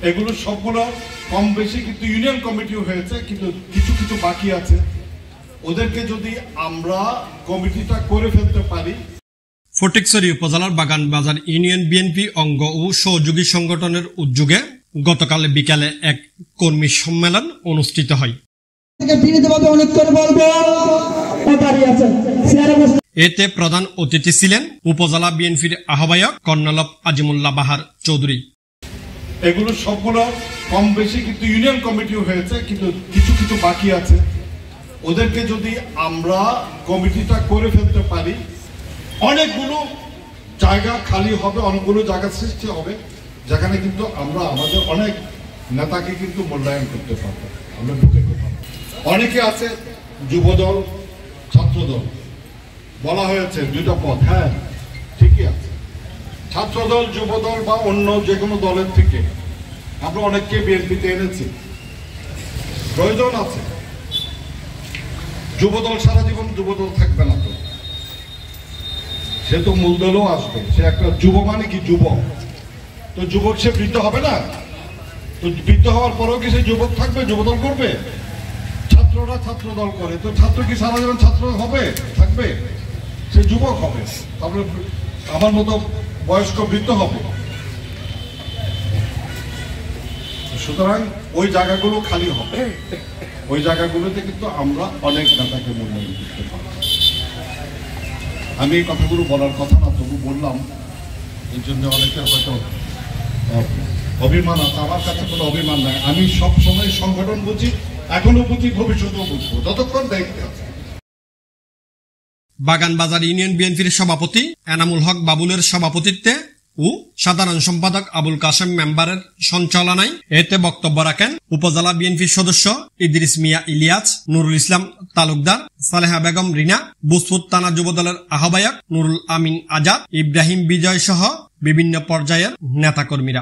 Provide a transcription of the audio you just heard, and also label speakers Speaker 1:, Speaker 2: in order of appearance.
Speaker 1: এগুলো সবগুলো কম বেশি কিন্তু ইউনিয়ন কমিটিও হয়েছে, কিন্তু কিছু কিছু বাকি আছে। ওদেরকে যদি আমরা কমিটিটা করে ফেলতে পারি।
Speaker 2: ফটিকছড়ি উপজেলার বাগানবাজার ইউনিয়ন বিএনপি অঙ্গ ও সহযোগী সংগঠনের উদ্যোগে গতকাল বিকালে এক কর্মী সম্মেলন অনুষ্ঠিত হয়। এতে প্রধান অতিথি ছিলেন উপজেলা বিএনপির আহ্বায়ক কর্নেল আজিমুল্লাহ বাহার চৌধুরী।
Speaker 1: এগুলো সবগুলো কম বেশি কিন্তু ইউনিয়ন কমিটিও হয়েছে, কিন্তু কিছু কিছু বাকি আছে। ওদেরকে যদি আমরা কমিটিটা করে ফেলতে পারি, অনেকগুলো জায়গা খালি হবে, অনেকগুলো জায়গা সৃষ্টি হবে, যেখানে কিন্তু আমরা আমাদের অনেক নেতাকে কিন্তু মূল্যায়ন করতে পারবো, আমরা ঢুকে পারবো। অনেকে আছে যুবদল, ছাত্রদল, বলা হয়েছে দুইটা পদ। হ্যাঁ, ঠিকই আছে। ছাত্রদল, যুবদল বা অন্য যে কোনো দলের থেকে আমরা অনেককে বিএনপিতে এনেছি, প্রয়োজন আছে। যুবদল সারা জীবন যুবদল থাকবে না, তো সে তো মূল দলও আসবে। সে একটা যুব মানে কি যুবক, তো যুবক সে বৃদ্ধ হবে না? তো বৃদ্ধ হওয়ার পরেও কি সে যুবক থাকবে, যুবদল করবে? ছাত্ররা ছাত্র দল করে, তো ছাত্র কি সারা জীবন ছাত্র হবে, থাকবে? সে যুবক হবে, তারপরে আমার মতো বয়স্ক বৃদ্ধ হবে। সুতরাং ওই জায়গাগুলো খালি হবে, ওই জায়গাগুলোতে কিন্তু আমরা অনেক নেতাকে মূল্যায়ন করতে পারব। আমি এই কথাগুলো বলার কথা না, তবু বললাম। এই জন্য অনেকের হয়তো অভিমান আছে। আমার কাছে কোনো অভিমান নাই। আমি সব সময় সংগঠন বুঝি, এখনো বুঝি, ভবিষ্যতেও বুঝবো, যতক্ষণ দায়িত্বে আছে।
Speaker 2: বাগানবাজার ইউনিয়ন বিএনপির সভাপতি এনামুল হক বাবুলের সভাপতিত্বে ও সাধারণ সম্পাদক আবুল কাশেম মেম্বারের সঞ্চালনায় এতে বক্তব্য রাখেন উপজেলা বিএনপির সদস্য ইদ্রিস মিয়া ইলিয়াস, নুরুল ইসলাম তালুকদার, সালেহা বেগম রিনা, বুসফুত থানা যুবদলের আহ্বায়ক নুরুল আমিন আজাদ, ইব্রাহিম বিজয় সহ বিভিন্ন পর্যায়ের নেতাকর্মীরা।